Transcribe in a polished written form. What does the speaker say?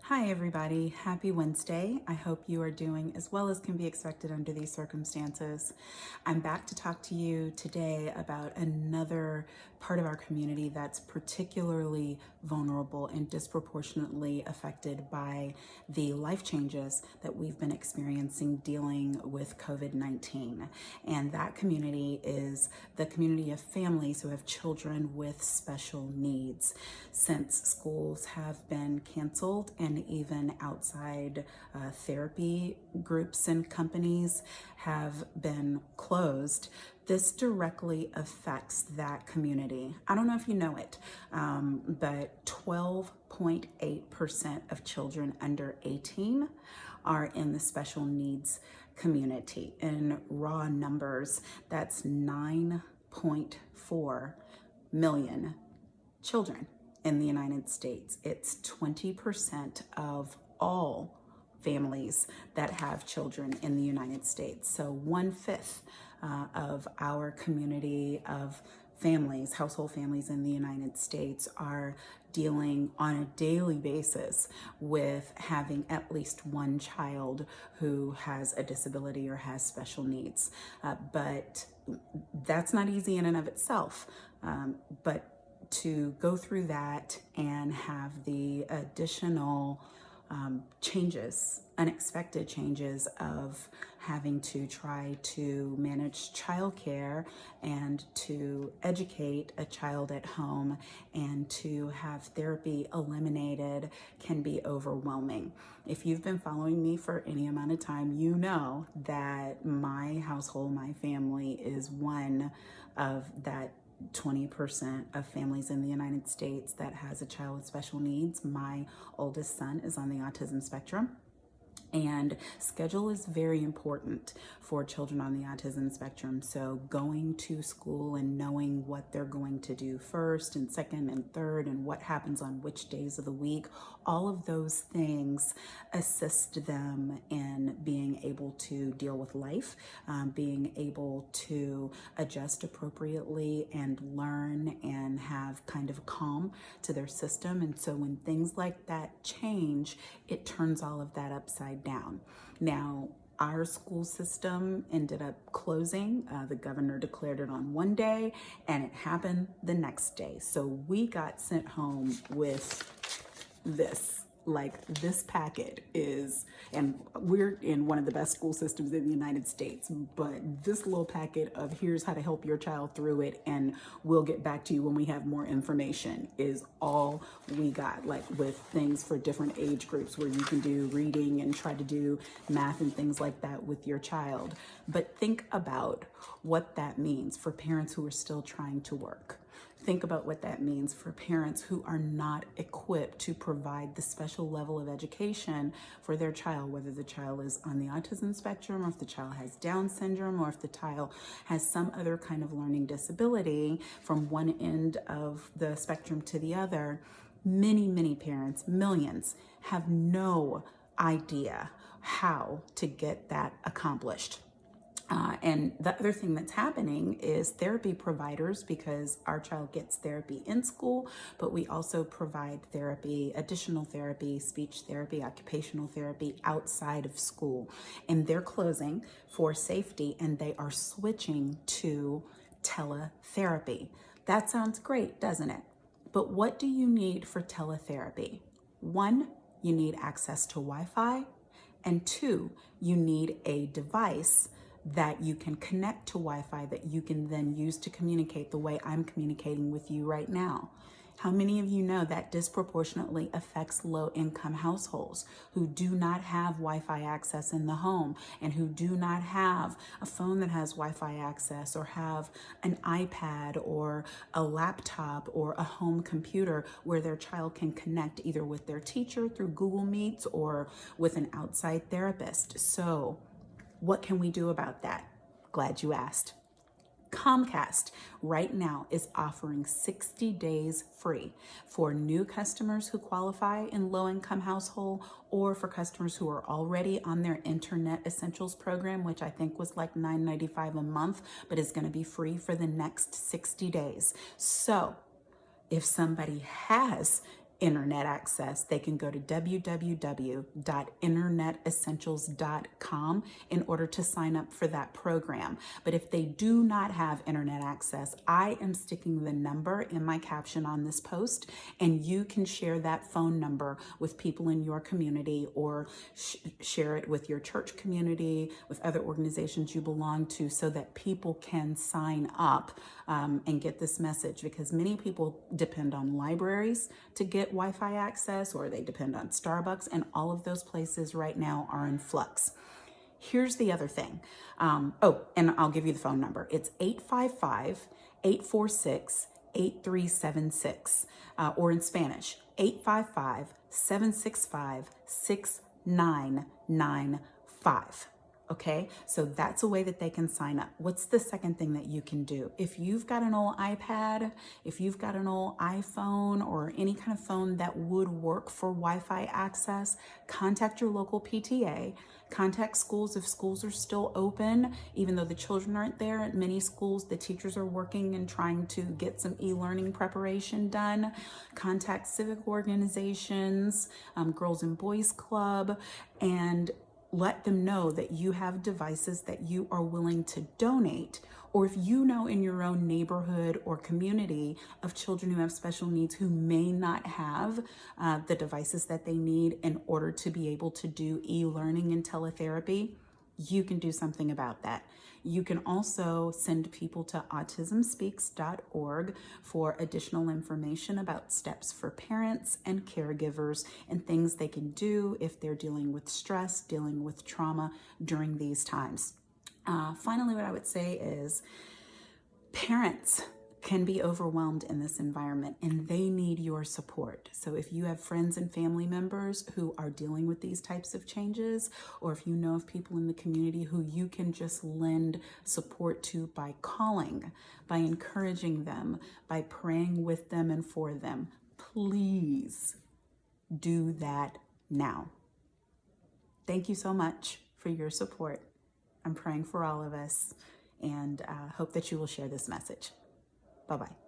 Hi, everybody. Happy Wednesday. I hope you are doing as well as can be expected under these circumstances. I'm back to talk to you today about another part of our community that's particularly vulnerable and disproportionately affected by the life changes that we've been experiencing dealing with COVID-19. And that community is the community of families who have children with special needs. Since schools have been canceled and even outside therapy groups and companies have been closed, this directly affects that community. I don't know if you know it, but 12.8% of children under 18 are in the special needs community. In raw numbers, that's 9.4 million children in the United States. It's 20% of all families that have children in the United States. So 1/5 of our community of families, household families in the United States, are dealing on a daily basis with having at least one child who has a disability or has special needs. But that's not easy in and of itself. But to go through that and have the additional changes, unexpected changes of having to try to manage childcare and to educate a child at home and to have therapy eliminated can be overwhelming. If you've been following me for any amount of time, you know that my household, my family is one of that 20% of families in the United States that has a child with special needs. My oldest son is on the autism spectrum. And schedule is very important for children on the autism spectrum. So going to school and knowing what they're going to do first and second and third and what happens on which days of the week, all of those things assist them in being able to deal with life, being able to adjust appropriately and learn and have kind of calm to their system. And so when things like that change, it turns all of that upside down. Now, our school system ended up closing. The governor declared it on one day and it happened the next day. So we got sent home with this. Like, this packet is, and we're in one of the best school systems in the United States, but this little packet of here's how to help your child through it and we'll get back to you when we have more information is all we got, like with things for different age groups where you can do reading and try to do math and things like that with your child. But think about what that means for parents who are still trying to work. Think about what that means for parents who are not equipped to provide the special level of education for their child, whether the child is on the autism spectrum or if the child has Down syndrome or if the child has some other kind of learning disability from one end of the spectrum to the other. Many, many parents, millions, have no idea how to get that accomplished. And the other thing that's happening is therapy providers, because our child gets therapy in school, but we also provide therapy, additional therapy, speech therapy, occupational therapy outside of school. And they're closing for safety and they are switching to teletherapy. That sounds great, doesn't it? But what do you need for teletherapy? One, you need access to Wi-Fi. And two, you need a device that you can connect to Wi-Fi that you can then use to communicate the way I'm communicating with you right now. How many of you know that disproportionately affects low-income households who do not have Wi-Fi access in the home and who do not have a phone that has Wi-Fi access or have an iPad or a laptop or a home computer where their child can connect either with their teacher through Google Meets or with an outside therapist? So, what can we do about that? Glad you asked. Comcast right now is offering 60 days free for new customers who qualify in low-income household or for customers who are already on their Internet Essentials program, which I think was like $9.95 a month, but is going to be free for the next 60 days. So if somebody has internet access, they can go to www.internetessentials.com in order to sign up for that program. But if they do not have internet access, I am sticking the number in my caption on this post, and you can share that phone number with people in your community, or share it with your church community, with other organizations you belong to, so that people can sign up and get this message, because many people depend on libraries to get Wi-Fi access, or they depend on Starbucks, and all of those places right now are in flux. Here's the other thing. And I'll give you the phone number. It's 855-846-8376, or in Spanish, 855-765-6995. Okay, so that's a way that they can sign up. What's the second thing that you can do? If you've got an old iPad, if you've got an old iPhone, or any kind of phone that would work for Wi-Fi access, contact your local PTA, contact schools if schools are still open, even though the children aren't there. At many schools, the teachers are working and trying to get some e-learning preparation done. Contact civic organizations, Girls and Boys Club, and let them know that you have devices that you are willing to donate. Or if you know in your own neighborhood or community of children who have special needs who may not have the devices that they need in order to be able to do e-learning and teletherapy, you can do something about that. You can also send people to autismspeaks.org for additional information about steps for parents and caregivers and things they can do if they're dealing with stress, dealing with trauma during these times. Finally, what I would say is parents can be overwhelmed in this environment, and they need your support. So if you have friends and family members who are dealing with these types of changes, or if you know of people in the community who you can just lend support to by calling, by encouraging them, by praying with them and for them, please do that now. Thank you so much for your support. I'm praying for all of us, and hope that you will share this message. Bye-bye.